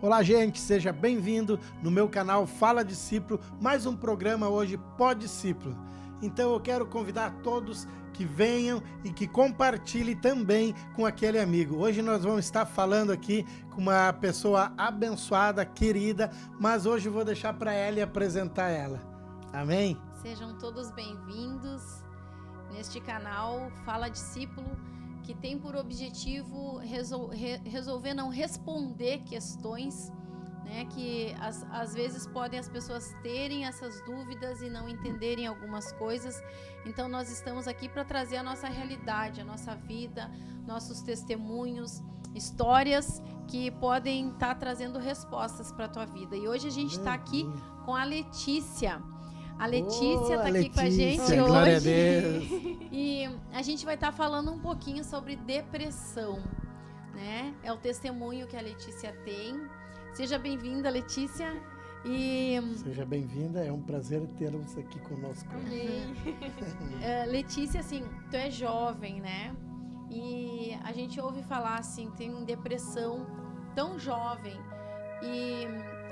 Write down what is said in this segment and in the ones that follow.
Olá, gente, seja bem-vindo no meu canal Fala Discípulo, mais um programa hoje Pó-Discípulo. Então eu quero convidar todos que venham e que compartilhem também com aquele amigo. Hoje nós vamos estar falando aqui com uma pessoa abençoada, querida, mas hoje eu vou deixar para ela apresentar ela. Amém? Sejam todos bem-vindos neste canal Fala Discípulo, que tem por objetivo responder questões, né, que às vezes podem as pessoas terem essas dúvidas e não entenderem algumas coisas. Então nós estamos aqui para trazer a nossa realidade, a nossa vida, nossos testemunhos, histórias que podem estar trazendo respostas para a tua vida. E hoje a gente está aqui com a Letícia. A Letícia está aqui com a gente glória hoje. A Deus. E a gente vai estar falando um pouquinho sobre depressão, né? É o testemunho que a Letícia tem. Seja bem-vinda, Letícia. Seja bem-vinda, é um prazer tê-los aqui conosco. Letícia, assim, tu é jovem, né? E a gente ouve falar assim, tem depressão tão jovem. E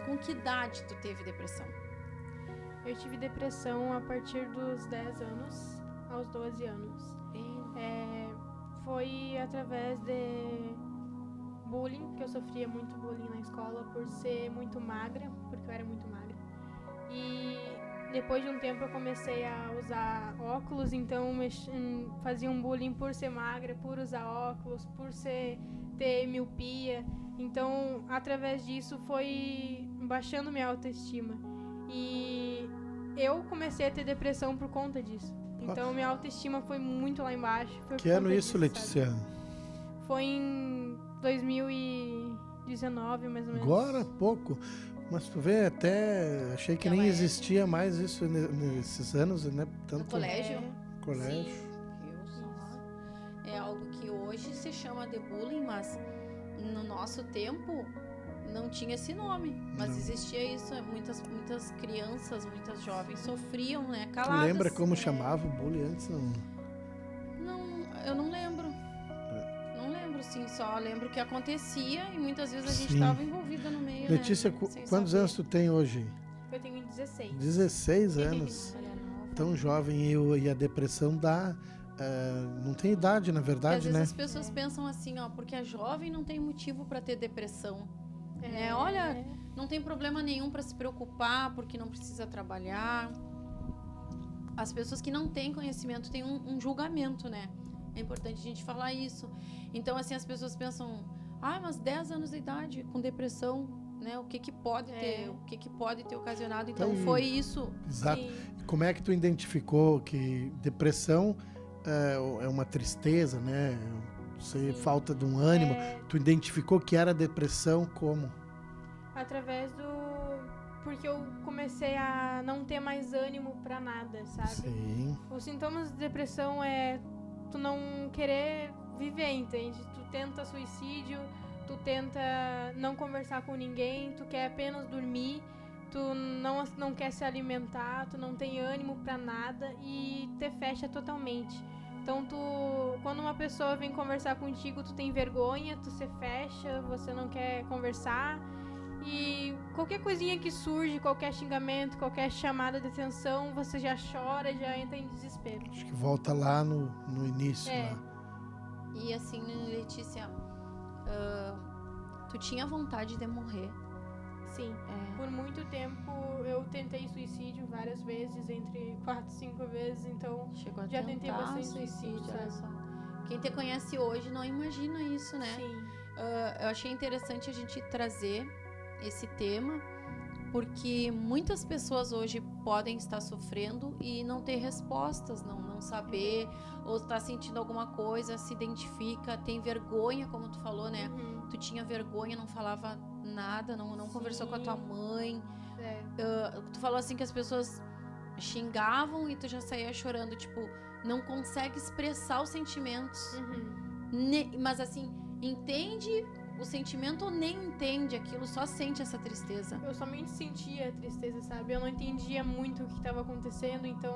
com que idade tu teve depressão? Eu tive depressão a partir dos 10 anos, aos 12 anos. Foi através de bullying, que eu sofria muito bullying na escola por ser muito magra, porque eu era muito magra. E depois de um tempo eu comecei a usar óculos, então faziam bullying por ser magra, por usar óculos, por ter miopia. Então, através disso foi baixando minha autoestima. E eu comecei a ter depressão por conta disso. Então, minha autoestima foi muito lá embaixo. Que ano isso, Letícia? Foi em 2019, mais ou menos. Agora, pouco. Mas tu vê, até achei que nem existia mais isso nesses anos, né? Tanto no colégio? Colégio. Sim. É algo que hoje se chama de bullying, mas no nosso tempo não tinha esse nome, mas existia isso. Muitas crianças, muitas jovens sofriam, né, caladas. Tu lembra como chamava o bullying antes? Não, eu não lembro. Não lembro, sim, só lembro que acontecia e muitas vezes a gente estava envolvida no meio. Letícia, né? Quantos anos tu tem hoje? Eu tenho 16. 16 anos. Tão jovem, e a depressão dá... não tem idade, na verdade, às vezes né? as pessoas pensam assim, ó, porque a jovem não tem motivo para ter depressão. Olha, não tem problema nenhum para se preocupar, porque não precisa trabalhar. As pessoas que não têm conhecimento têm um julgamento, né? É importante a gente falar isso. Então, assim, as pessoas pensam, mas 10 anos de idade com depressão, né? O que pode ter, o que pode ter ocasionado? Então, foi isso. Exato. Como é que tu identificou que depressão é uma tristeza, né? Falta de um ânimo. Tu identificou que era depressão como? Através porque eu comecei a não ter mais ânimo pra nada, sabe? Sim. Os sintomas de depressão é tu não querer viver, entende? Tu tenta suicídio, tu tenta não conversar com ninguém, tu quer apenas dormir, tu não quer se alimentar, tu não tem ânimo pra nada e te fecha totalmente. Então, quando uma pessoa vem conversar contigo, tu tem vergonha, tu se fecha, você não quer conversar. E qualquer coisinha que surge, qualquer xingamento, qualquer chamada de atenção, você já chora, já entra em desespero. Acho que volta lá no início. Lá. E assim, Letícia, tu tinha vontade de morrer? Sim. Por muito tempo eu tentei suicídio várias vezes, entre 4 e 5 vezes, então chegou a já tentei bastante suicídio, sabe? Quem te conhece hoje não imagina isso, né? Sim. Eu achei interessante a gente trazer esse tema, porque muitas pessoas hoje podem estar sofrendo e não ter respostas, não saber, ou está sentindo alguma coisa, se identifica, tem vergonha, como tu falou, né? Tu tinha vergonha, não falava nada, não conversou com a tua mãe. Tu falou assim que as pessoas xingavam e tu já saía chorando, tipo, não consegue expressar os sentimentos. Mas assim, entende o sentimento ou nem entende aquilo, só sente essa tristeza? Eu somente sentia a tristeza, sabe? Eu não entendia muito o que estava acontecendo, então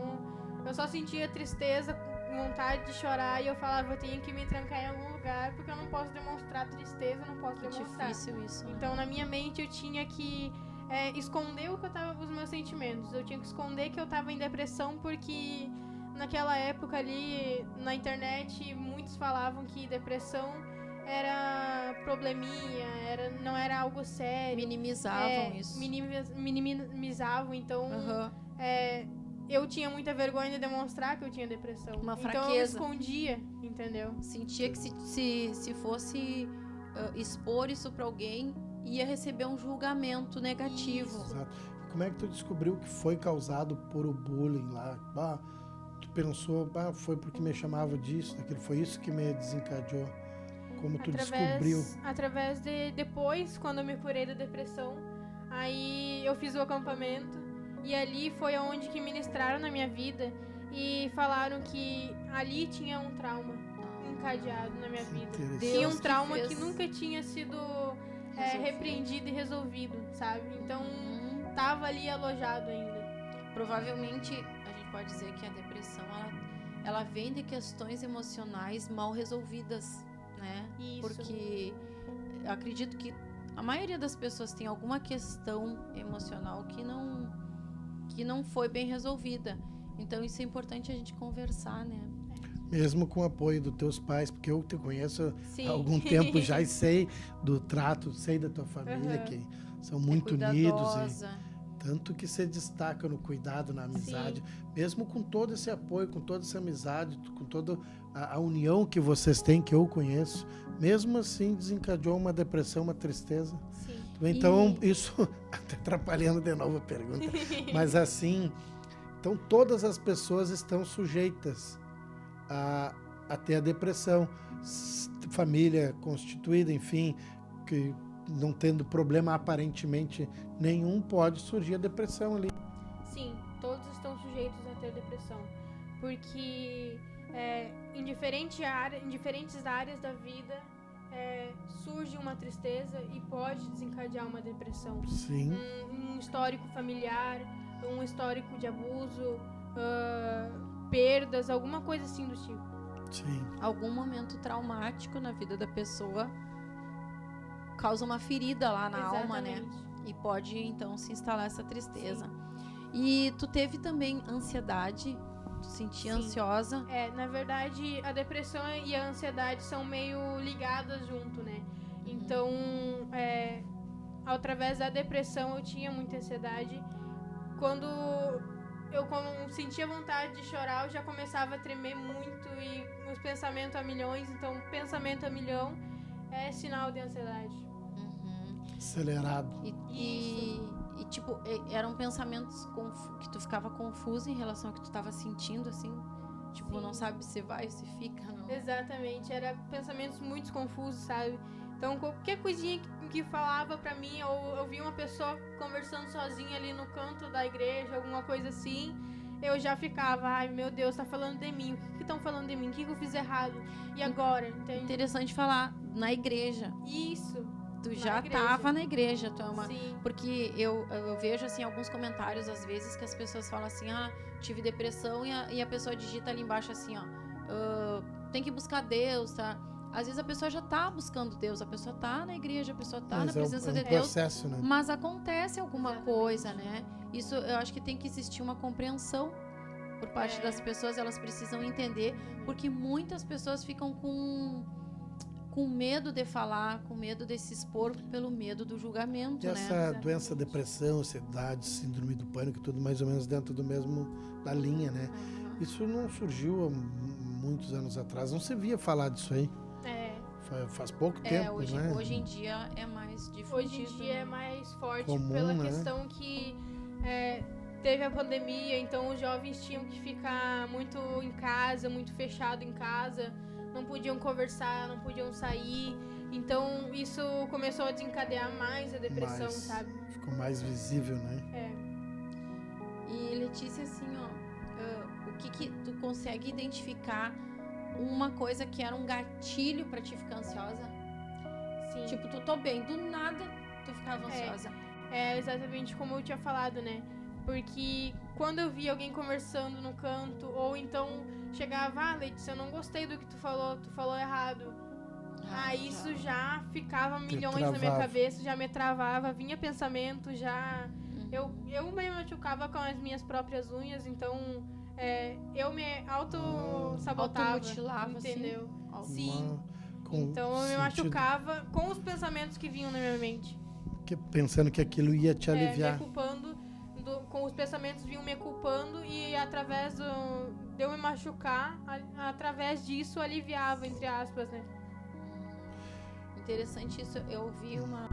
eu só sentia tristeza vontade de chorar e eu falava, eu tenho que me trancar em algum lugar porque eu não posso demonstrar tristeza, não posso Que demonstrar. difícil isso, né? Então, na minha mente, eu tinha que esconder os meus sentimentos. Eu tinha que esconder que eu tava em depressão porque naquela época ali, na internet, muitos falavam que depressão era probleminha, não era algo sério. Minimizavam isso. Minimizavam, então Aham. eu tinha muita vergonha de demonstrar que eu tinha depressão. Uma Então eu fraqueza. escondia, entendeu? Sentia que se fosse expor isso pra alguém, ia receber um julgamento negativo. Exato. Como é que tu descobriu que foi causado por o bullying lá? Bah, tu pensou, foi porque me chamava disso, daquilo, foi isso que me desencadeou. Como tu descobriu? Através de depois, quando eu me curei da depressão, aí eu fiz o acampamento e ali foi onde que ministraram na minha vida e falaram que ali tinha um trauma encadeado na minha vida. Interessante. Tinha um Deus trauma que que fez. nunca tinha sido repreendido e resolvido, sabe? Então tava ali alojado ainda. Provavelmente a gente pode dizer que a depressão ela vem de questões emocionais mal resolvidas, né? Isso. Porque eu acredito que a maioria das pessoas tem alguma questão emocional que não foi bem resolvida. Então isso é importante a gente conversar, né? Mesmo com o apoio dos teus pais, porque eu te conheço Sim. há algum tempo já e sei do trato, sei da tua família, Uhum. que são muito unidos Cuidadosa. e tanto que se destaca no cuidado, na amizade, mesmo com todo esse apoio, com toda essa amizade, com toda a união que vocês têm, que eu conheço, mesmo assim desencadeou uma depressão, uma tristeza. Sim. Então, isso, até atrapalhando de novo a pergunta, mas assim, então todas as pessoas estão sujeitas a ter a depressão. Família constituída, enfim, que não tendo problema aparentemente nenhum, pode surgir a depressão ali. Sim, todos estão sujeitos a ter depressão. Porque em diferentes áreas da vida surge uma tristeza e pode desencadear uma depressão. Sim. Um histórico familiar, um histórico de abuso, perdas, alguma coisa assim do tipo. Sim. Algum momento traumático na vida da pessoa causa uma ferida lá na alma, né? Exatamente. E pode então se instalar essa tristeza. E tu teve também ansiedade? Tu sentia Sim. ansiosa? Na verdade, a depressão e a ansiedade são meio ligadas junto, né? Então, através da depressão eu tinha muita ansiedade. Quando eu sentia vontade de chorar, eu já começava a tremer muito e os pensamentos a milhões. Então, pensamento a milhão é sinal de ansiedade. Acelerado. E tipo, eram pensamentos que tu ficava confuso em relação ao que tu estava sentindo, assim? Tipo, Sim. não sabe se vai, se fica, não. Exatamente, era pensamentos muito confusos, sabe? Então, qualquer coisinha que falava pra mim, ou eu via uma pessoa conversando sozinha ali no canto da igreja, alguma coisa assim, eu já ficava, ai meu Deus, tá falando de mim, o que estão falando de mim, o que eu fiz errado? E agora? Entende? Interessante falar, na igreja. Isso. Tu Na já igreja. tava na igreja, tu é uma... Sim. Porque eu vejo, assim, alguns comentários, às vezes, que as pessoas falam assim, tive depressão, e a pessoa digita ali embaixo assim, tem que buscar Deus, tá? Às vezes a pessoa já tá buscando Deus, a pessoa tá na igreja, a pessoa tá na presença de Deus, processo, né? mas acontece alguma Exatamente. coisa, né? Isso, eu acho que tem que existir uma compreensão por parte das pessoas, elas precisam entender, porque muitas pessoas ficam com medo de falar, com medo de se expor pelo medo do julgamento, E né? essa doença, depressão, ansiedade, síndrome do pânico, tudo mais ou menos dentro da linha, né? Isso não surgiu há muitos anos atrás, não se via falar disso aí. Faz pouco tempo, né? Hoje em dia é mais difundido. Hoje em dia é mais forte Comum, pela né? questão que teve a pandemia, então os jovens tinham que ficar muito em casa, muito fechado em casa, não podiam conversar, não podiam sair. Então isso começou a desencadear mais a depressão, sabe? Ficou mais visível, né? E Letícia, assim, o que tu consegue identificar uma coisa que era um gatilho pra te ficar ansiosa? Sim. Tipo, tu tô bem, do nada tu ficava ansiosa. É exatamente como eu tinha falado, né? Porque quando eu via alguém conversando no canto, ou então chegava, Letícia, eu não gostei do que tu falou errado. Isso já ficava milhões na minha cabeça, já me travava, vinha pensamento, já... Eu me machucava com as minhas próprias unhas, então eu me auto-sabotava, automutilava, entendeu? Sim. Então eu me machucava com os pensamentos que vinham na minha mente. Pensando que aquilo ia te aliviar. Me culpando, com os pensamentos vinham me culpando e através de eu me machucar, através disso aliviava, entre aspas, né? Interessante isso. Eu ouvi uma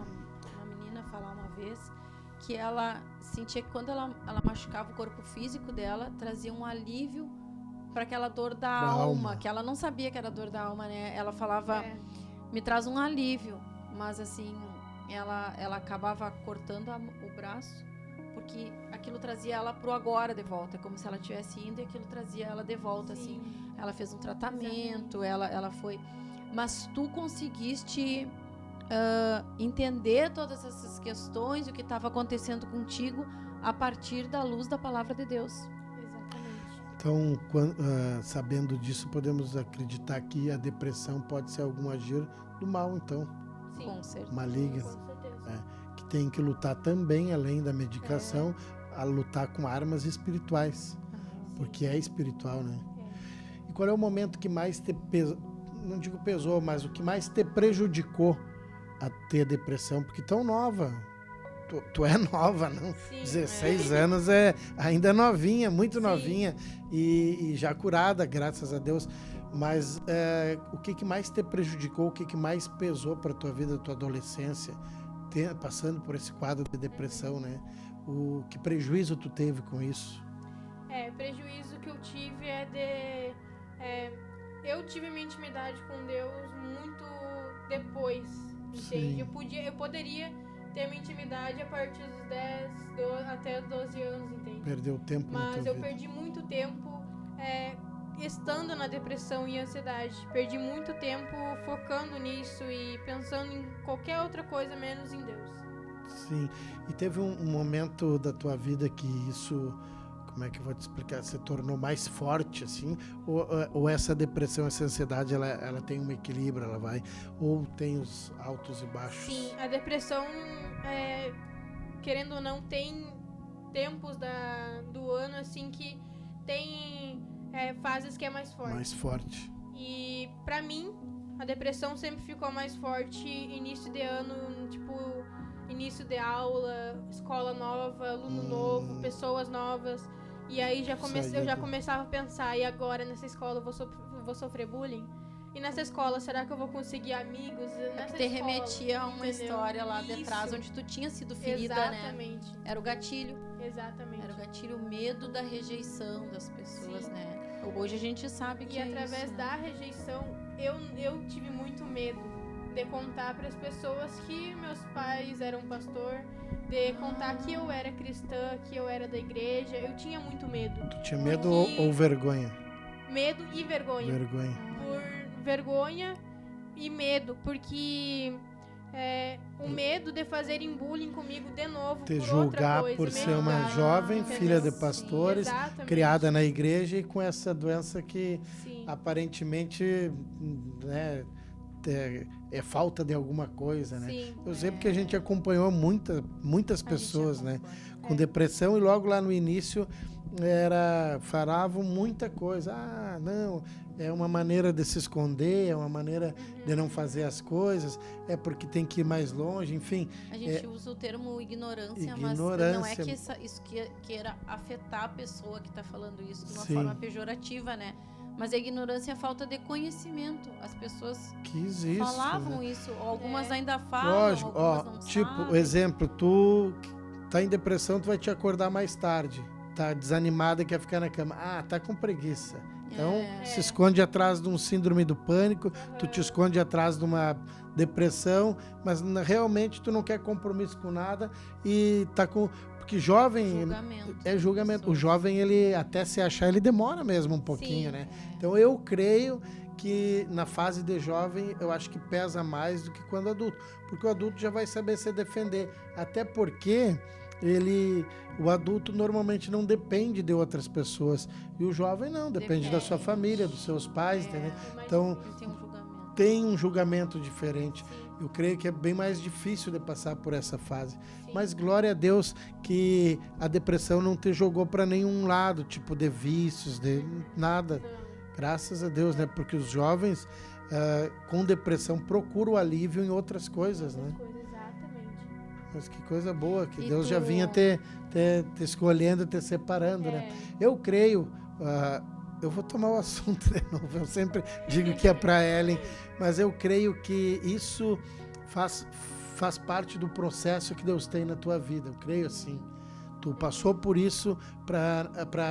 menina falar uma vez que ela sentia que quando ela machucava o corpo físico dela, trazia um alívio para aquela dor da alma, que ela não sabia que era dor da alma, né? Ela falava, me traz um alívio, mas assim, ela acabava cortando o braço, porque aquilo trazia ela pro agora de volta, como se ela estivesse indo e aquilo trazia ela de volta, assim. Ela fez um tratamento, ela foi... Mas tu conseguiste entender todas essas questões, o que estava acontecendo contigo, a partir da luz da palavra de Deus. Exatamente. Então, sabendo disso, podemos acreditar que a depressão pode ser algum agir do mal, então. Sim. Com certeza. Maligna. Com certeza. Que tem que lutar também, além da medicação, a lutar com armas espirituais. Porque é espiritual, né? E qual é o momento que mais te não digo pesou, mas o que mais te prejudicou a ter depressão? Porque tão nova. Tu é nova, não? Sim, 16 anos é ainda novinha, muito novinha. E já curada, graças a Deus. Mas o que mais te prejudicou, o que mais pesou para tua vida, tua adolescência, passando por esse quadro de depressão, né? Que prejuízo tu teve com isso? Prejuízo que eu tive eu tive minha intimidade com Deus muito depois, entende? Eu poderia ter minha intimidade a partir dos 10, até 12 anos, entende? Perdeu tempo na tua vida. Mas eu perdi muito tempo estando na depressão e ansiedade. Perdi muito tempo focando nisso e pensando em qualquer outra coisa menos em Deus. Sim. E teve um momento da tua vida que isso... Como é que eu vou te explicar? Se tornou mais forte, assim? Ou essa depressão, essa ansiedade, ela tem um equilíbrio, ela vai... Ou tem os altos e baixos? Sim, a depressão, querendo ou não, tem tempos do ano, assim, que tem fases que é mais forte. Mais forte. E, pra mim, a depressão sempre ficou mais forte início de ano, tipo... Início de aula, escola nova, aluno novo, pessoas novas. E aí eu já começava a pensar, e agora nessa escola eu vou sofrer bullying? E nessa escola, será que eu vou conseguir amigos? Te remetia a uma história lá de trás, onde tu tinha sido ferida, exatamente, né? Era o gatilho. Exatamente. Era o gatilho, o medo da rejeição das pessoas, né? Hoje a gente sabe que através isso, da rejeição, eu tive muito medo de contar para as pessoas que meus pais eram pastor, de contar que eu era cristã, que eu era da igreja. Eu tinha muito medo. Tu tinha medo ou vergonha? Medo e vergonha. Vergonha. Por vergonha e medo, porque o medo de fazerem bullying comigo de novo, te por julgar outra coisa, por ser uma jovem, entendeu? filha de pastores, criada na igreja e com essa doença que aparentemente, né, é falta de alguma coisa, né? Sim, eu sei porque a gente acompanhou muitas pessoas, né, com depressão, e logo lá no início falavam muita coisa. Não, é uma maneira de se esconder, é uma maneira de não fazer as coisas, é porque tem que ir mais longe, enfim. A gente usa o termo ignorância, mas não é que isso queira afetar a pessoa que está falando isso de uma forma pejorativa, né? Mas a ignorância é a falta de conhecimento. As pessoas falavam isso, algumas ainda falam, lógico, algumas não tipo, sabem. exemplo, tu tá em depressão, tu vai te acordar mais tarde, tá desanimada e quer ficar na cama. Tá com preguiça. Então, se esconde atrás de um síndrome do pânico, tu te esconde atrás de uma depressão, mas realmente tu não quer compromisso com nada e tá com... Porque jovem é julgamento. O jovem, ele até se achar, ele demora mesmo um pouquinho, né? Então eu creio que na fase de jovem, eu acho que pesa mais do que quando adulto. Porque o adulto já vai saber se defender. Até porque o adulto normalmente não depende de outras pessoas. E o jovem não, depende da sua família, dos seus pais, entendeu? Então, tem um julgamento diferente. Eu creio que é bem mais difícil de passar por essa fase. Mas glória a Deus que a depressão não te jogou para nenhum lado, tipo de vícios, de nada. Graças a Deus, né? Porque os jovens com depressão procuram alívio em outras coisas, né? Exatamente. Mas que coisa boa, que Deus já vinha te escolhendo, te separando, né? Eu creio... eu vou tomar o assunto de novo, eu sempre digo que é para Ellen, mas eu creio que isso faz parte do processo que Deus tem na tua vida, eu creio assim. Tu passou por isso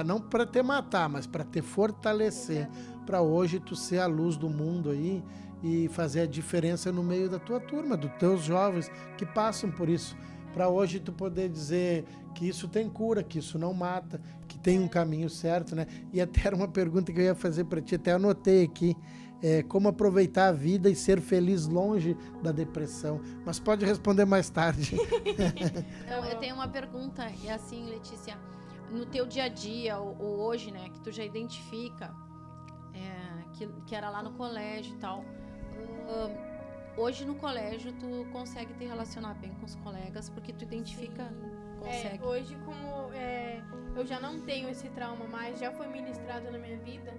não para te matar, mas para te fortalecer, para hoje tu ser a luz do mundo aí e fazer a diferença no meio da tua turma, dos teus jovens que passam por isso. Para hoje tu poder dizer que isso tem cura, que isso não mata, que tem um caminho certo, né? E até era uma pergunta que eu ia fazer para ti, até anotei aqui, como aproveitar a vida e ser feliz longe da depressão. Mas pode responder mais tarde. Então, eu tenho uma pergunta, é assim, Letícia, no teu dia a dia, ou hoje, né, que tu já identifica, que era lá no colégio e tal, hoje no colégio tu consegue te relacionar bem com os colegas, porque tu identifica, consegue. Hoje, como eu já não tenho esse trauma mais, já foi ministrado na minha vida,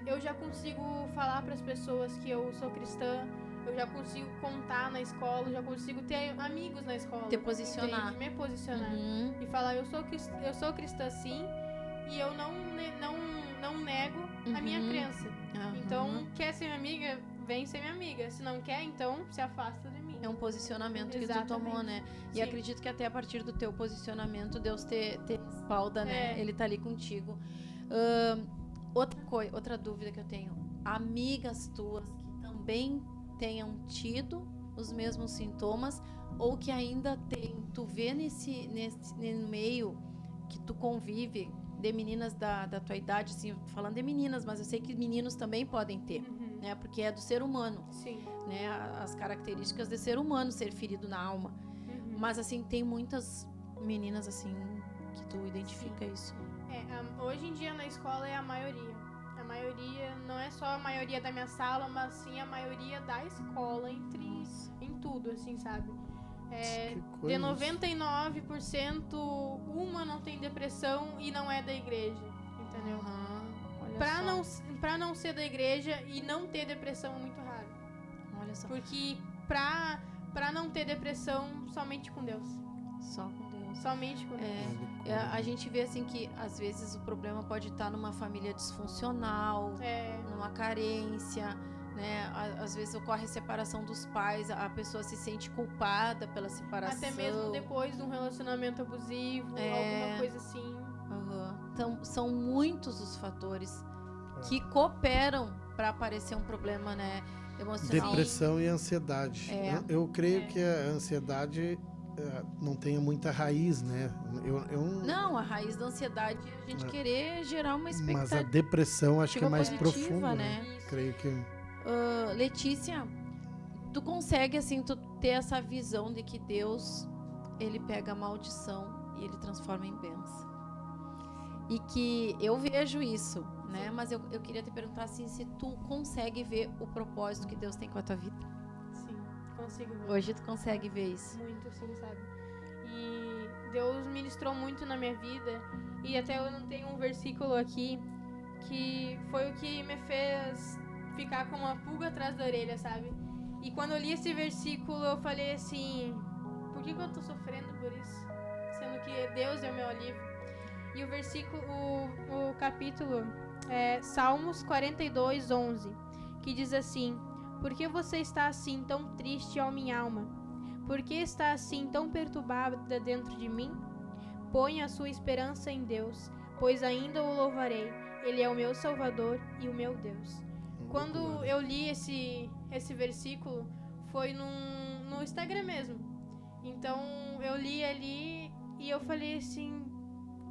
eu já consigo falar para as pessoas que eu sou cristã, eu já consigo contar na escola, já consigo ter amigos na escola. Te posicionar. Me posicionar. E falar, eu sou cristã sim, e eu não nego a minha crença. Então, quer ser minha amiga? Vem ser minha amiga. Se não quer, então se afasta de mim. É um posicionamento que tu tomou, né? E acredito que até a partir do teu posicionamento, Deus te respalda, né? Ele tá ali contigo. Outra dúvida que eu tenho. Amigas tuas que também tenham tido os mesmos sintomas ou que ainda tem, tu vê nesse meio que tu convive de meninas da tua idade, assim, falando de meninas, mas eu sei que meninos também podem ter, né? Porque é do ser humano, né? As características de ser humano, ser ferido na alma. Mas, assim, tem muitas meninas, assim, que tu identifica isso. Hoje em dia na escola é a maioria. A maioria, não é só a maioria da minha sala, mas sim a maioria da escola, em tudo, assim, sabe? De 99%, uma não tem depressão e não é da igreja, entendeu? Pra não ser da igreja e não ter depressão é muito raro. Olha só. Porque pra não ter depressão, somente com Deus. Só com Deus. Somente com Deus. A gente vê assim que às vezes o problema pode estar numa família disfuncional, numa carência, né? Às vezes ocorre a separação dos pais, a pessoa se sente culpada pela separação. Até mesmo depois de um relacionamento abusivo, alguma coisa assim. Então, são muitos os fatores que cooperam para aparecer um problema, né, emocional. Depressão e ansiedade. Eu creio que a ansiedade não tenha muita raiz, né? Não, a raiz da ansiedade é a gente querer gerar uma expectativa. Mas a depressão acho que é mais positiva, profunda, né? Creio que... Letícia, tu consegue, assim, tu ter essa visão de que Deus, ele pega a maldição e ele transforma em bênção. E que eu vejo isso, né? Mas eu queria te perguntar, assim, se tu consegue ver o propósito que Deus tem com a tua vida. Sim, consigo ver. Hoje tu consegue ver isso. Muito, sim, sabe? E Deus ministrou muito na minha vida. E até eu não tenho um versículo aqui que foi o que me fez ficar com uma pulga atrás da orelha, sabe? E quando eu li esse versículo, eu falei assim, por que eu tô sofrendo por isso? Sendo que Deus é o meu alívio. E o versículo, o capítulo é Salmos 42, 11, que diz assim, por que você está assim tão triste, ó minha alma? Por que está assim tão perturbada dentro de mim? Ponha a sua esperança em Deus, pois ainda o louvarei. Ele é o meu Salvador e o meu Deus. Quando eu li esse versículo, foi no Instagram mesmo. Então, eu li ali e eu falei assim,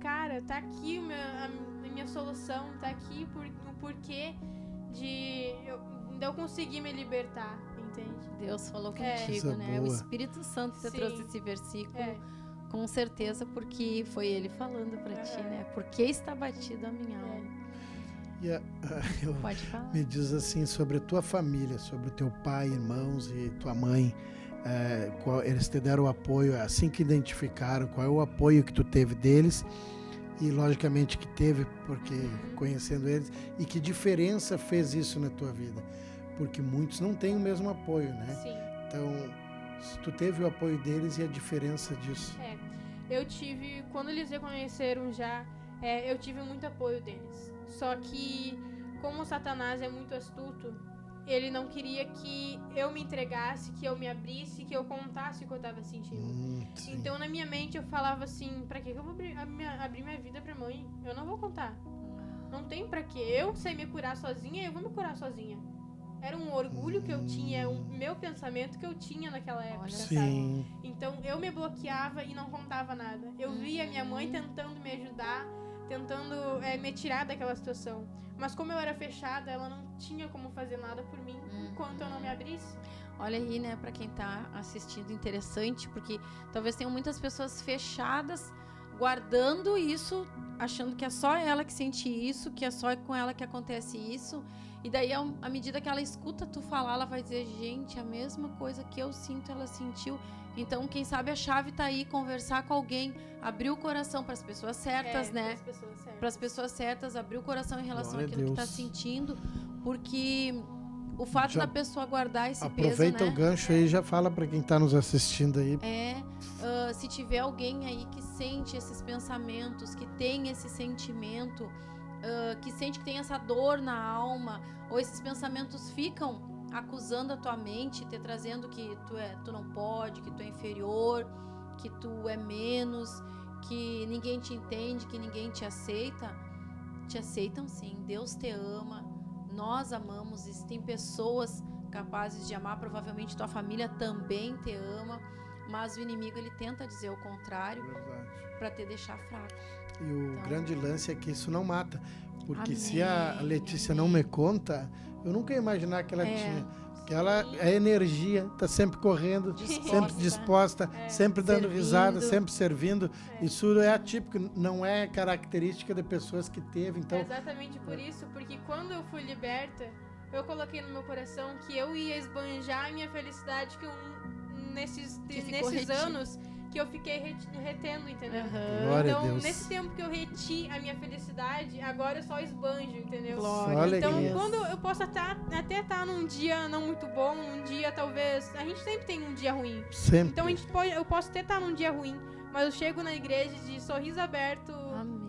cara, tá aqui a minha solução, tá aqui o porquê de eu conseguir me libertar, entende? Deus falou contigo, né? O Espírito Santo te trouxe esse versículo Com certeza, porque foi ele falando pra ti, né? Por que está batido a minha alma? Pode falar. Me diz assim sobre a tua família, sobre o teu pai, irmãos e tua mãe. Eles te deram o apoio, assim que identificaram, qual é o apoio que tu teve deles e logicamente que teve, porque conhecendo eles, e que diferença fez isso na tua vida, porque muitos não têm o mesmo apoio, né? Sim. Então, se tu teve o apoio deles e a diferença disso. Eu tive, quando eles reconheceram já, eu tive muito apoio deles. Só que, como Satanás é muito astuto, ele não queria que eu me entregasse, que eu me abrisse, que eu contasse o que eu tava sentindo. Então, na minha mente, eu falava assim, pra que eu vou abrir minha vida pra mãe? Eu não vou contar. Não tem pra quê. Eu sei me curar sozinha, eu vou me curar sozinha. Era um orgulho que eu tinha, o meu pensamento que eu tinha naquela época, sabe? Então, eu me bloqueava e não contava nada. Eu via minha mãe tentando me ajudar, tentando me tirar daquela situação. Mas como eu era fechada, ela não tinha como fazer nada por mim enquanto eu não me abrisse. Olha aí, né, pra quem tá assistindo, interessante, porque talvez tenham muitas pessoas fechadas, guardando isso, achando que é só ela que sente isso, que é só com ela que acontece isso. E daí, à medida que ela escuta tu falar, ela vai dizer, gente, a mesma coisa que eu sinto, ela sentiu. Então, quem sabe a chave tá aí, conversar com alguém, abrir o coração para as pessoas certas, né? Para as pessoas certas, abrir o coração em relação àquilo que tá sentindo, porque o fato da pessoa guardar esse peso, né? Aproveita o gancho aí e já fala para quem tá nos assistindo aí. Se tiver alguém aí que sente esses pensamentos, que tem esse sentimento, que sente que tem essa dor na alma, ou esses pensamentos ficam acusando a tua mente, te trazendo que tu não pode, que tu é inferior, que tu é menos, que ninguém te entende, que ninguém te aceita. Te aceitam sim, Deus te ama, nós amamos, existem pessoas capazes de amar, provavelmente tua família também te ama, mas o inimigo ele tenta dizer o contrário para te deixar fraco. E o grande lance é que isso não mata. Porque Amém. Se a Letícia não me conta, eu nunca ia imaginar que ela tinha. Porque ela é energia, tá sempre correndo, sempre disposta, sempre dando risada, sempre servindo. Isso é atípico, não é característica de pessoas que teve. Então, exatamente por isso, porque quando eu fui liberta, eu coloquei no meu coração que eu ia esbanjar a minha felicidade nesses anos que eu fiquei retendo, entendeu? Então, nesse tempo que eu reti a minha felicidade, agora eu só esbanjo, entendeu? Então, quando eu posso até estar num dia não muito bom, num dia talvez... A gente sempre tem um dia ruim. Sempre. Então, eu posso até estar num dia ruim, mas eu chego na igreja de sorriso aberto,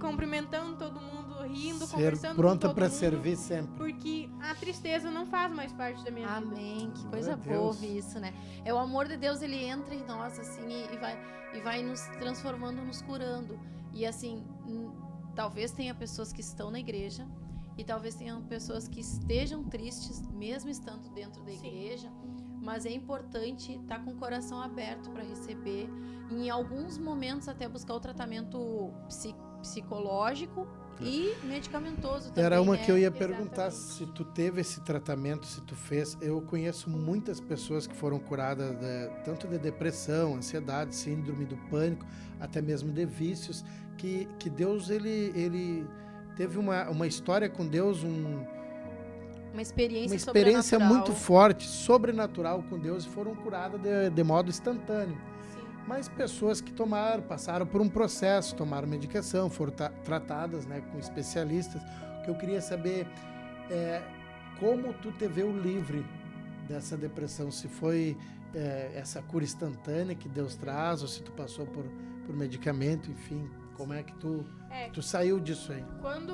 cumprimentando todo mundo, rindo, conversando com todo mundo. Pronta para servir sempre. Porque a tristeza não faz mais parte da minha vida. Amém, que coisa boa ouvir isso, né? É o amor de Deus, ele entra em nós, assim, e vai nos transformando, nos curando. E assim, talvez tenha pessoas que estão na igreja, e talvez tenham pessoas que estejam tristes, mesmo estando dentro da igreja, mas é importante estar com o coração aberto para receber, e em alguns momentos até buscar o tratamento psicológico e medicamentoso também. Era uma que eu ia perguntar. Se tu teve esse tratamento, se tu fez. Eu conheço muitas pessoas que foram curadas tanto de depressão, ansiedade, síndrome do pânico, até mesmo de vícios, que Deus ele teve uma história com Deus, uma experiência muito forte, sobrenatural com Deus, e foram curadas de modo instantâneo. Mas pessoas que passaram por um processo, tomaram medicação, foram tratadas, né, com especialistas. O que eu queria saber é como tu te viu livre dessa depressão, se foi essa cura instantânea que Deus traz, ou se tu passou por medicamento, enfim, como é que tu saiu disso aí? Quando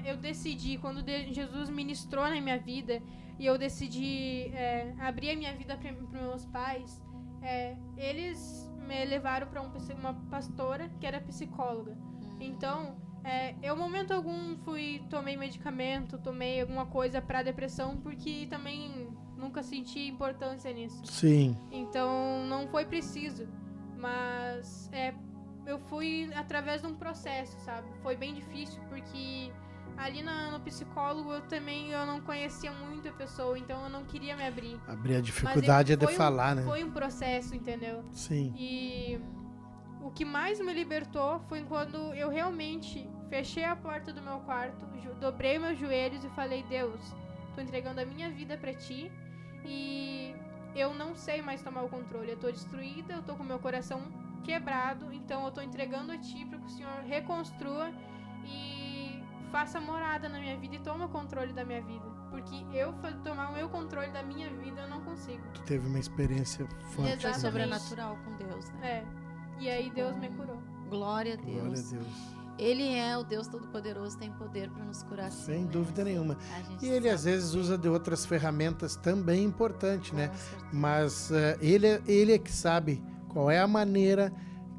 eu decidi, quando Jesus ministrou na minha vida e eu decidi abrir a minha vida para meus pais, eles me levaram para uma pastora que era psicóloga. Então, eu, momento algum, tomei medicamento, tomei alguma coisa para depressão, porque também nunca senti importância nisso. Sim. Então, não foi preciso. Mas eu fui através de um processo, sabe? Foi bem difícil, porque ali no psicólogo eu não conhecia muito a pessoa, então eu não queria me abrir. Abrir a dificuldade de falar, né? Foi um processo, entendeu? Sim. E o que mais me libertou foi quando eu realmente fechei a porta do meu quarto, dobrei meus joelhos e falei: Deus, tô entregando a minha vida pra ti e eu não sei mais tomar o controle. Eu tô destruída, eu tô com meu coração quebrado, então eu tô entregando a ti para que o Senhor reconstrua e faça morada na minha vida e tome o controle da minha vida. Porque eu tomar o meu controle da minha vida eu não consigo. Tu teve uma experiência forte. Exatamente. Sobrenatural com Deus, né? É. E aí Deus me curou. Glória a Deus. Glória a Deus. Ele é o Deus Todo-Poderoso, tem poder para nos curar. Sem sim, dúvida né? nenhuma. A gente E ele às sabe. vezes usa de outras ferramentas também importantes, né? Com certeza. Mas ele é que sabe qual é a maneira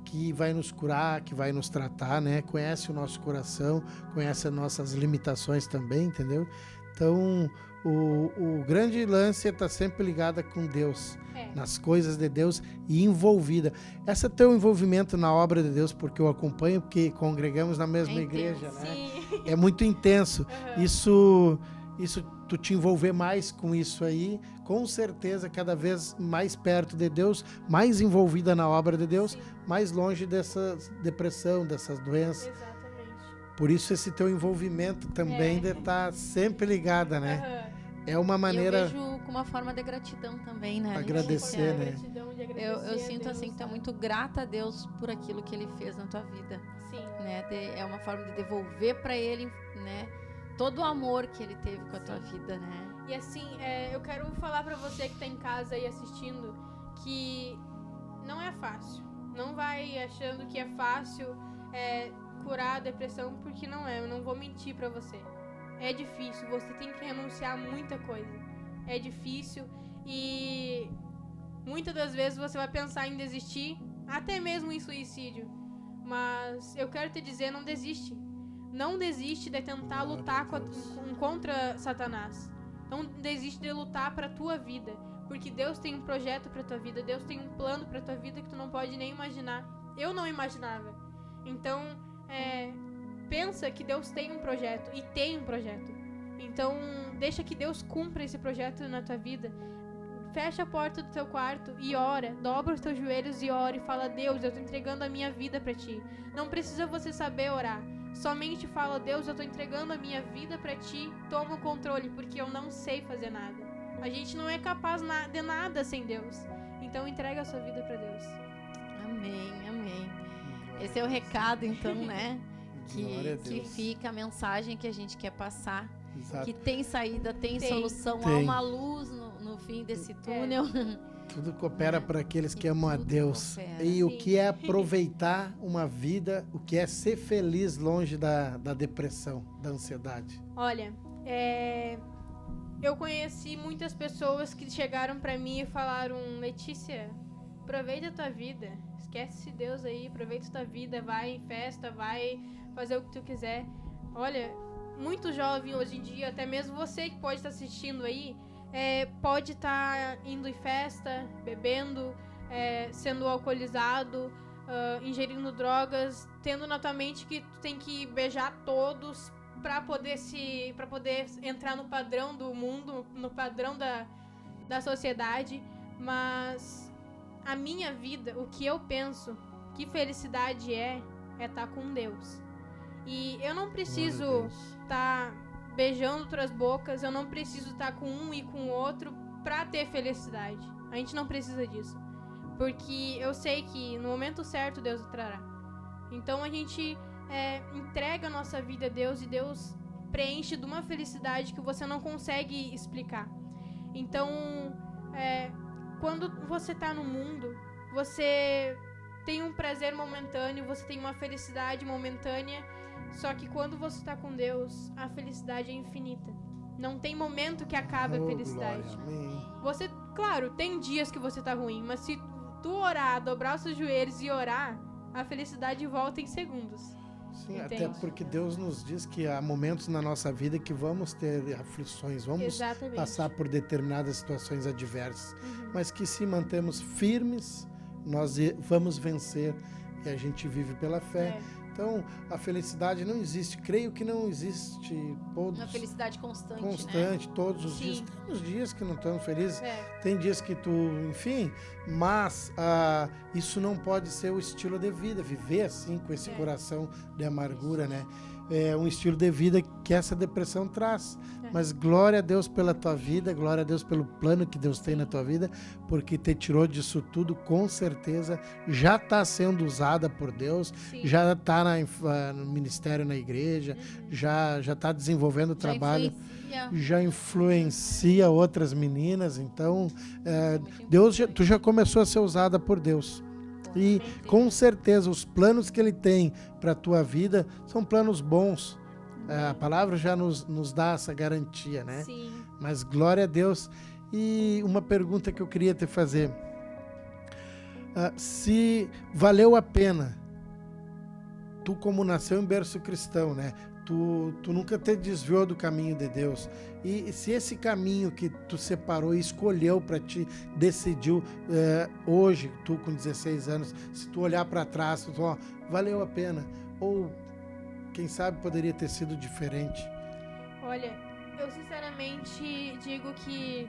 que vai nos curar, que vai nos tratar, né? Conhece o nosso coração, conhece as nossas limitações também, entendeu? Então, o grande lance é estar sempre ligada com Deus, nas coisas de Deus e envolvida. Esse teu envolvimento na obra de Deus, porque eu acompanho, porque congregamos na mesma igreja, né? Sim. É muito intenso. Uhum. Isso, tu te envolver mais com isso aí, com certeza, cada vez mais perto de Deus, mais envolvida na obra de Deus, Sim. mais longe dessa depressão, dessas doenças. Exatamente. Por isso esse teu envolvimento também de estar sempre ligada, né? Uhum. É uma maneira... Eu vejo como uma forma de gratidão também, né? Agradecer, né? Gratidão de agradecer Eu a sinto Deus, assim que tu é sabe? muito grata a Deus por aquilo que Ele fez na tua vida, Sim. né? É uma forma de devolver para Ele, né? Todo o amor que Ele teve com a tua vida, né? E assim, eu quero falar pra você que tá em casa aí assistindo que não é fácil. Não vai achando que é fácil curar a depressão, porque não é. Eu não vou mentir pra você. É difícil, você tem que renunciar a muita coisa. É difícil e muitas das vezes você vai pensar em desistir, até mesmo em suicídio. Mas eu quero te dizer, não desiste. Não desiste de tentar lutar contra Satanás. Não desiste de lutar para tua vida, porque Deus tem um projeto para tua vida, Deus tem um plano para tua vida que tu não pode nem imaginar. Eu não imaginava. Então, pensa que Deus tem um projeto e tem um projeto. Então, deixa que Deus cumpra esse projeto na tua vida. Fecha a porta do teu quarto e ora, dobra os teus joelhos e ora e fala: Deus, eu tô entregando a minha vida para ti. Não precisa você saber orar. Somente fala: Deus, eu tô entregando a minha vida pra ti, toma o controle, porque eu não sei fazer nada. A gente não é capaz de nada sem Deus. Então entrega a sua vida pra Deus. Amém, amém. Esse é o recado, então, né? Glória a Que Deus. fica a mensagem que a gente quer passar. Exato. Que tem saída, tem Tem. solução, há Tem. uma luz no fim desse túnel. Tudo coopera para aqueles que amam a Tudo Deus. coopera. E o Sim. que é aproveitar uma vida, o que é ser feliz longe da depressão, da ansiedade. Olha, eu conheci muitas pessoas que chegaram pra mim e falaram: Letícia, aproveita a tua vida, esquece Deus aí, aproveita a tua vida, vai em festa, vai fazer o que tu quiser. Olha, muito jovem hoje em dia, até mesmo você que pode estar assistindo aí, pode estar indo em festa, bebendo, sendo alcoolizado, ingerindo drogas, tendo na tua mente que tu tem que beijar todos para poder entrar no padrão do mundo, no padrão da sociedade. Mas a minha vida, o que eu penso que felicidade é estar com Deus. E eu não preciso Glória a Deus. estar beijando outras bocas, eu não preciso estar com um e com o outro pra ter felicidade. A gente não precisa disso. Porque eu sei que no momento certo Deus o trará. Então a gente entrega a nossa vida a Deus e Deus preenche de uma felicidade que você não consegue explicar. Então, quando você tá no mundo, você tem um prazer momentâneo, você tem uma felicidade momentânea. Só que quando você tá com Deus, a felicidade é infinita. Não tem momento que acabe a felicidade. Glória, amém. Você, claro, tem dias que você tá ruim, mas se tu orar, dobrar os seus joelhos e orar, a felicidade volta em segundos. Sim, Entende? até porque Deus nos diz que há momentos na nossa vida que vamos ter aflições, vamos Exatamente. passar por determinadas situações adversas, Uhum. mas que se mantemos firmes, nós vamos vencer, e a gente vive pela fé. É. Então, a felicidade não existe. Creio que não existe Uma felicidade constante, né? todos os Sim. dias. Tem uns dias que não estamos felizes, É, tem dias que tu, enfim, mas isso não pode ser o estilo de vida, viver assim, com esse coração de amargura, né? É um estilo de vida que essa depressão traz. Mas glória a Deus pela tua vida, glória a Deus pelo plano que Deus tem na tua vida, porque te tirou disso tudo, com certeza, já está sendo usada por Deus, sim. já está no ministério na igreja, já está desenvolvendo o trabalho, já influencia outras meninas, então Deus, tu já começou a ser usada por Deus. E com certeza os planos que Ele tem para a tua vida são planos bons. A palavra já nos dá essa garantia, né? Sim. Mas glória a Deus. E uma pergunta que eu queria te fazer. Se valeu a pena, tu como nasceu em berço cristão, né? Tu nunca te desviou do caminho de Deus. E se esse caminho que tu separou e escolheu para ti, decidiu hoje, tu com 16 anos, se tu olhar para trás, tu fala, valeu a pena. Ou, quem sabe, poderia ter sido diferente. Olha, eu sinceramente digo que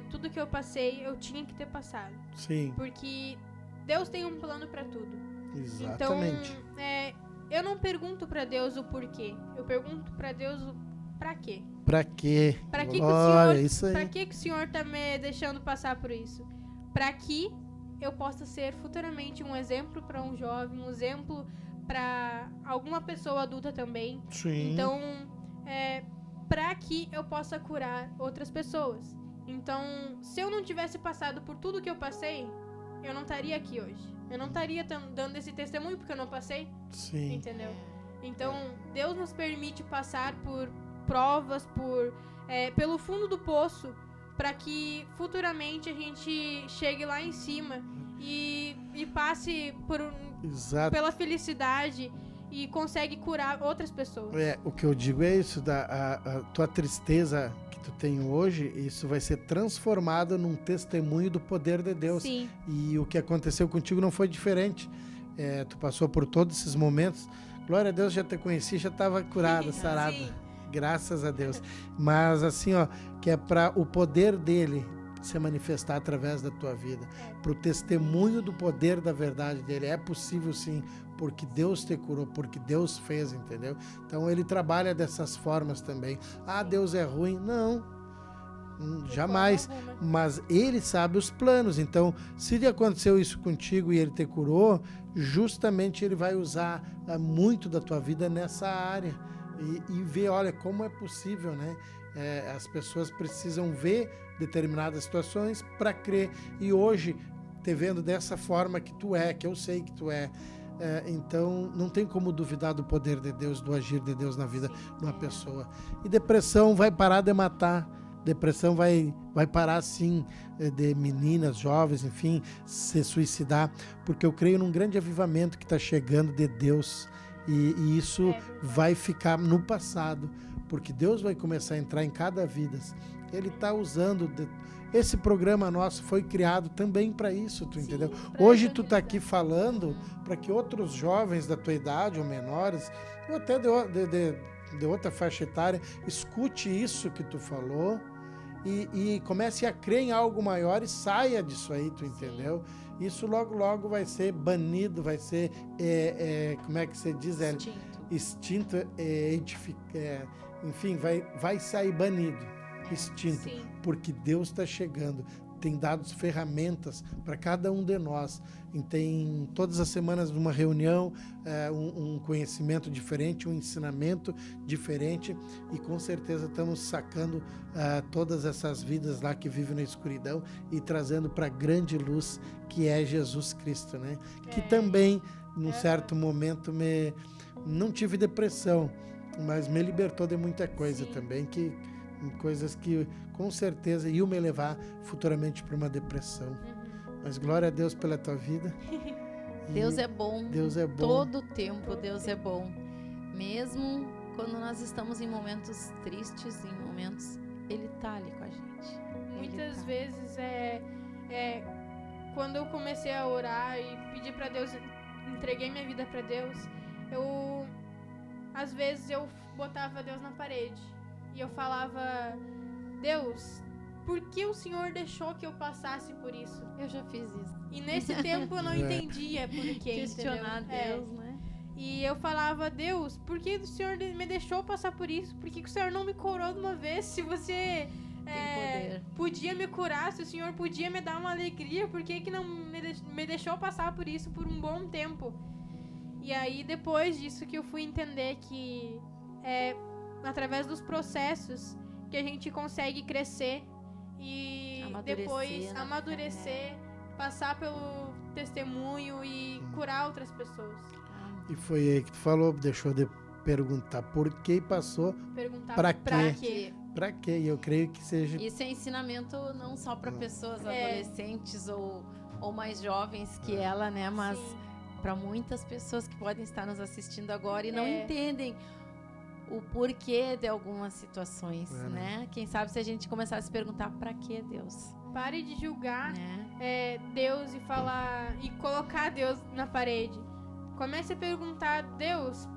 tudo que eu passei, eu tinha que ter passado. Sim, Porque Deus tem um plano para tudo. exatamente. Então, eu não pergunto pra Deus o porquê. Eu pergunto pra Deus o pra quê. Pra quê? Pra que, Glória, isso aí. pra que o Senhor tá me deixando passar por isso? Pra que eu possa ser futuramente um exemplo pra um jovem, um exemplo pra alguma pessoa adulta também. Sim. Então, pra que eu possa curar outras pessoas. Então, se eu não tivesse passado por tudo que eu passei, eu não estaria aqui hoje. Eu não estaria dando esse testemunho porque eu não passei. Sim. Entendeu? Então, Deus nos permite passar por provas, pelo fundo do poço, para que futuramente a gente chegue lá em cima e passe Exato. pela felicidade e consegue curar outras pessoas. O que eu digo é isso, a tua tristeza que tu tem hoje, isso vai ser transformado num testemunho do poder de Deus. Sim. E o que aconteceu contigo não foi diferente. Tu passou por todos esses momentos. Glória a Deus, já te conheci, já estava curada, sarada. Sim. Graças a Deus. Mas assim, que é para o poder dele se manifestar através da tua vida. Para o testemunho do poder da verdade dele. É possível sim, porque Deus te curou, porque Deus fez, entendeu? Então ele trabalha dessas formas também. Deus é ruim. Não, jamais. Mas ele sabe os planos. Então, se aconteceu isso contigo e ele te curou, justamente ele vai usar muito da tua vida nessa área. E ver, olha, como é possível, né? As pessoas precisam ver determinadas situações para crer. E hoje, te vendo dessa forma que tu que eu sei que tu então não tem como duvidar do poder de Deus, do agir de Deus na vida de uma pessoa. E depressão vai parar de matar. Depressão vai parar sim de meninas, jovens, enfim, se suicidar, porque eu creio num grande avivamento que está chegando de Deus. E isso vai ficar no passado, porque Deus vai começar a entrar em cada vida. Ele está usando. Esse programa nosso foi criado também para isso, tu entendeu? Hoje tu está aqui falando para que outros jovens da tua idade ou menores, ou até de outra faixa etária, escute isso que tu falou e comece a crer em algo maior e saia disso aí, tu entendeu? Isso logo, logo vai ser banido, vai ser, como é que você diz? Extinto, enfim, vai sair banido, extinto, porque Deus está chegando, tem dado ferramentas para cada um de nós. E tem todas as semanas uma reunião, um conhecimento diferente, um ensinamento diferente, e com certeza estamos sacando todas essas vidas lá que vivem na escuridão e trazendo para a grande luz que é Jesus Cristo, né? Que também, num certo momento, não tive depressão, mas me libertou de muita coisa também, coisas que com certeza iam me levar futuramente para uma depressão. Mas glória a Deus pela tua vida. Deus é bom. Deus é bom. Todo tempo Deus é bom. Mesmo quando nós estamos em momentos tristes, em momentos, Ele tá ali com a gente. Muitas vezes quando eu comecei a orar e pedir para Deus, entreguei minha vida para Deus, Às vezes eu botava Deus na parede e eu falava: Deus, por que o Senhor deixou que eu passasse por isso? Eu já fiz isso. E nesse tempo eu não entendia por quê, Questionar Deus, né? E eu falava: Deus, por que o Senhor me deixou passar por isso? Por que o Senhor não me curou de uma vez? Se você podia me curar, se o Senhor podia me dar uma alegria, por que não me deixou passar por isso por um bom tempo? E aí, depois disso que eu fui entender que é através dos processos que a gente consegue crescer e depois amadurecer, passar pelo testemunho e curar outras pessoas. E foi aí que tu falou, deixou de perguntar por que e passou pra quê. Pra quê? E eu creio que seja... Isso é ensinamento não só para pessoas adolescentes ou mais jovens que ela, né? Mas para muitas pessoas que podem estar nos assistindo agora e não entendem o porquê de algumas situações, né? Quem sabe se a gente começar a se perguntar pra que Deus? Pare de julgar Deus e falar e colocar Deus na parede. Comece a perguntar: Deus,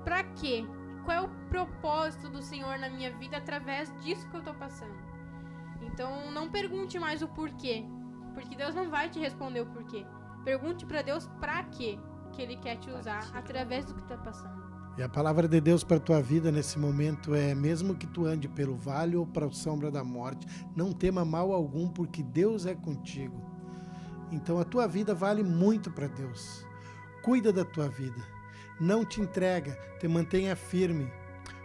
pra quê? Qual é o propósito do Senhor na minha vida através disso que eu tô passando? Então não pergunte mais o porquê, porque Deus não vai te responder o porquê. Pergunte pra Deus pra quê que Ele quer te usar através do que tá passando. E a palavra de Deus para a tua vida nesse momento é: mesmo que tu ande pelo vale ou para a sombra da morte, não tema mal algum, porque Deus é contigo. Então a tua vida vale muito para Deus. Cuida da tua vida. Não te entrega, te mantenha firme,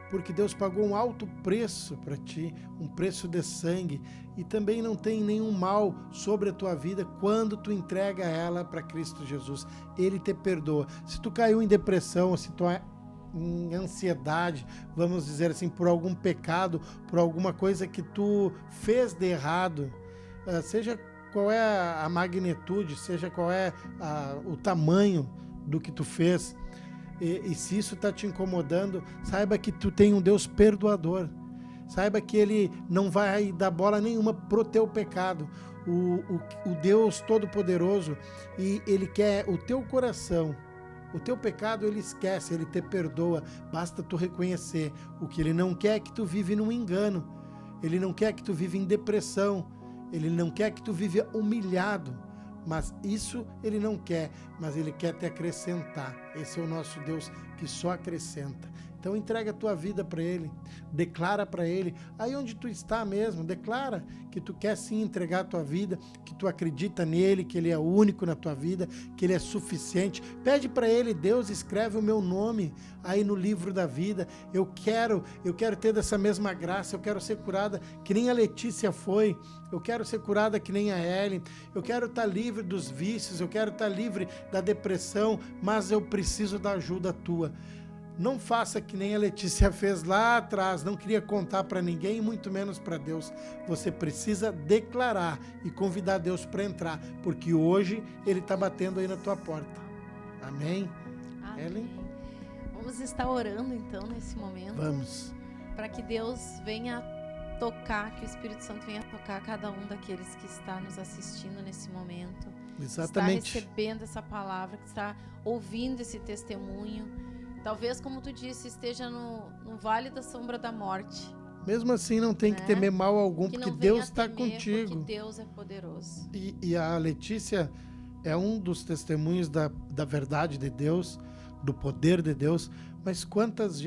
porque Deus pagou um alto preço para ti, um preço de sangue, e também não tem nenhum mal sobre a tua vida quando tu entrega ela para Cristo Jesus. Ele te perdoa. Se tu caiu em depressão, se tu em ansiedade, vamos dizer assim, por algum pecado, por alguma coisa que tu fez de errado, seja qual é a magnitude, seja qual é o tamanho do que tu fez, e se isso está te incomodando, saiba que tu tem um Deus perdoador. Saiba que Ele não vai dar bola nenhuma pro teu pecado. O Deus Todo-Poderoso, e Ele quer o teu coração. O teu pecado Ele esquece, Ele te perdoa. Basta tu reconhecer. O que Ele não quer é que tu vive num engano. Ele não quer que tu vive em depressão. Ele não quer que tu vive humilhado. Mas isso Ele não quer, mas Ele quer te acrescentar. Esse é o nosso Deus que só acrescenta. Então entrega a tua vida para Ele, declara para Ele, aí onde tu está mesmo, declara que tu quer sim entregar a tua vida, que tu acredita nele, que Ele é único na tua vida, que Ele é suficiente. Pede para Ele: Deus, escreve o meu nome aí no livro da vida. Eu quero ter dessa mesma graça, eu quero ser curada que nem a Letícia foi, eu quero ser curada que nem a Ellen, eu quero estar livre dos vícios, eu quero estar livre da depressão, mas eu preciso da ajuda tua. Não faça que nem a Letícia fez lá atrás, não queria contar para ninguém, muito menos para Deus. Você precisa declarar e convidar Deus para entrar, porque hoje Ele está batendo aí na tua porta. Amém? Amém. Ellen? Vamos estar orando então nesse momento. Vamos. Para que Deus venha tocar, que o Espírito Santo venha tocar cada um daqueles que está nos assistindo nesse momento. Exatamente. Está recebendo essa palavra, que está ouvindo esse testemunho. Talvez, como tu disse, esteja no vale da sombra da morte. Mesmo assim, não tem que temer mal algum, porque Deus está contigo. Porque Deus é poderoso. E a Letícia é um dos testemunhos da verdade de Deus, do poder de Deus. Mas quantas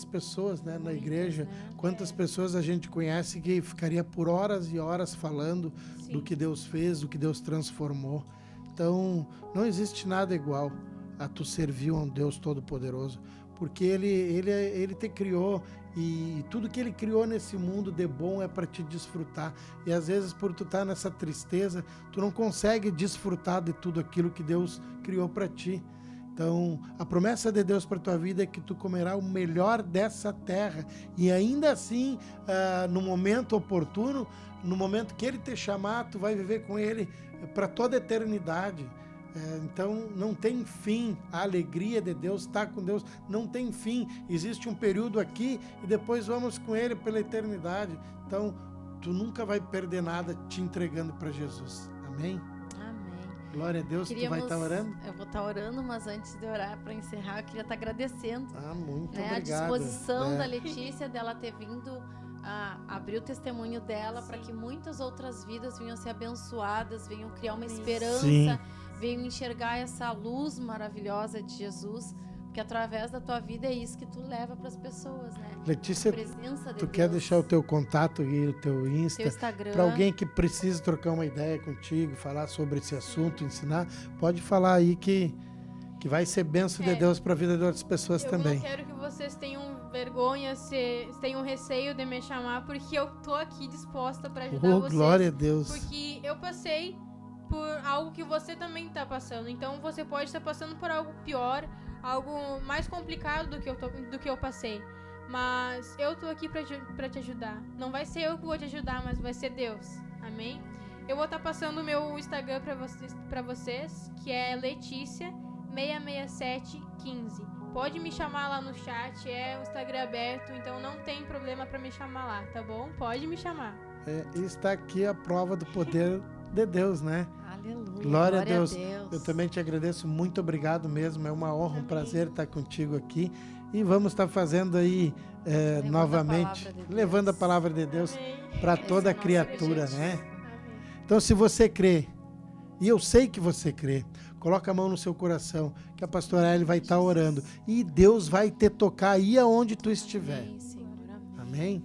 pessoas, né, na igreja, quantas pessoas a gente conhece que ficaria por horas e horas falando do que Deus fez, do que Deus transformou. Então, não existe nada igual a tu servir a um Deus Todo-Poderoso, porque ele te criou, e tudo que Ele criou nesse mundo de bom é para te desfrutar. E às vezes, por tu estar nessa tristeza, tu não consegue desfrutar de tudo aquilo que Deus criou para ti. Então, a promessa de Deus para tua vida é que tu comerá o melhor dessa terra, e ainda assim, no momento oportuno, no momento que Ele te chamar, tu vai viver com Ele para toda a eternidade. Então não tem fim. A alegria de Deus, estar com Deus, não tem fim. Existe um período aqui e depois vamos com Ele pela eternidade. Então tu nunca vai perder nada te entregando para Jesus. Amém? Amém. Glória a Deus, tu vai estar orando? Eu vou estar orando, mas antes de orar para encerrar, eu queria estar agradecendo. Muito né, obrigado. A disposição da Letícia, dela ter vindo a abrir o testemunho dela para que muitas outras vidas venham ser abençoadas, venham criar uma esperança, venham enxergar essa luz maravilhosa de Jesus, porque através da tua vida é isso que tu leva para as pessoas, né? Letícia, tu quer deixar o teu contato e o teu Instagram para alguém que precisa trocar uma ideia contigo, falar sobre esse assunto, ensinar? Pode falar aí que vai ser bênção de Deus para a vida de outras pessoas também. Eu não quero que vocês tenham vergonha, tenham receio de me chamar, porque eu tô aqui disposta para ajudar vocês. Glória a Deus. Porque eu passei por algo que você também está passando. Então você pode estar passando por algo pior, algo mais complicado do que eu passei. Mas eu tô aqui para te ajudar. Não vai ser eu que vou te ajudar, mas vai ser Deus. Amém? Eu vou estar passando o meu Instagram para vocês, que é Letícia66715. Pode me chamar lá no chat, o Instagram aberto, então não tem problema para me chamar lá, tá bom? Pode me chamar. Está aqui a prova do poder de Deus, né? Aleluia. Glória a Deus. Eu também te agradeço, muito obrigado mesmo. É uma honra, um prazer estar contigo aqui. E vamos estar fazendo aí novamente, levando a palavra de Deus para toda criatura, né? Então, se você crê, e eu sei que você crê, coloca a mão no seu coração, que a pastora Eli vai estar orando. E Deus vai te tocar aí aonde tu estiver. Amém, Senhor. Amém?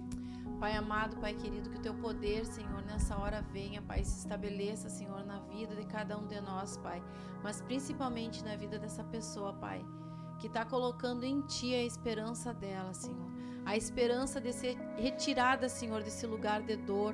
Pai amado, Pai querido, que o teu poder, Senhor, nessa hora venha, Pai, se estabeleça, Senhor, na vida de cada um de nós, Pai. Mas principalmente na vida dessa pessoa, Pai, que está colocando em Ti a esperança dela, Senhor. A esperança de ser retirada, Senhor, desse lugar de dor,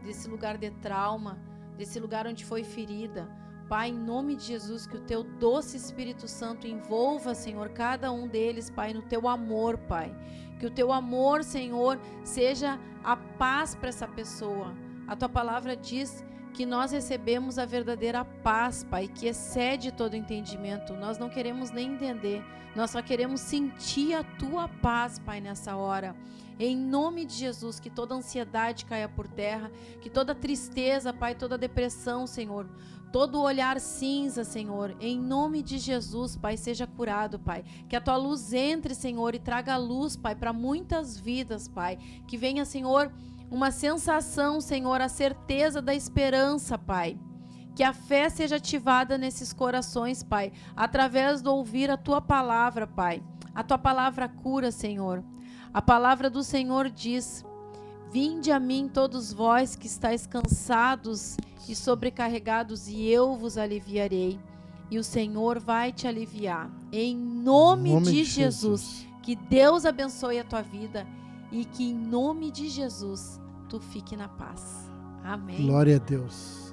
desse lugar de trauma, desse lugar onde foi ferida. Pai, em nome de Jesus, que o Teu doce Espírito Santo envolva, Senhor, cada um deles, Pai, no Teu amor, Pai. Que o Teu amor, Senhor, seja a paz para essa pessoa. A Tua palavra diz que nós recebemos a verdadeira paz, Pai, que excede todo entendimento. Nós não queremos nem entender, nós só queremos sentir a Tua paz, Pai, nessa hora. Em nome de Jesus, que toda ansiedade caia por terra, que toda tristeza, Pai, toda depressão, Senhor, todo olhar cinza, Senhor, em nome de Jesus, Pai, seja curado, Pai. Que a Tua luz entre, Senhor, e traga luz, Pai, para muitas vidas, Pai. Que venha, Senhor, uma sensação, Senhor, a certeza da esperança, Pai. Que a fé seja ativada nesses corações, Pai, através de ouvir a Tua palavra, Pai. A Tua palavra cura, Senhor. A palavra do Senhor diz: vinde a mim todos vós que estáis cansados e sobrecarregados, e eu vos aliviarei. E o Senhor vai te aliviar. Em nome de Jesus. Que Deus abençoe a tua vida e que em nome de Jesus tu fique na paz. Amém. Glória a Deus.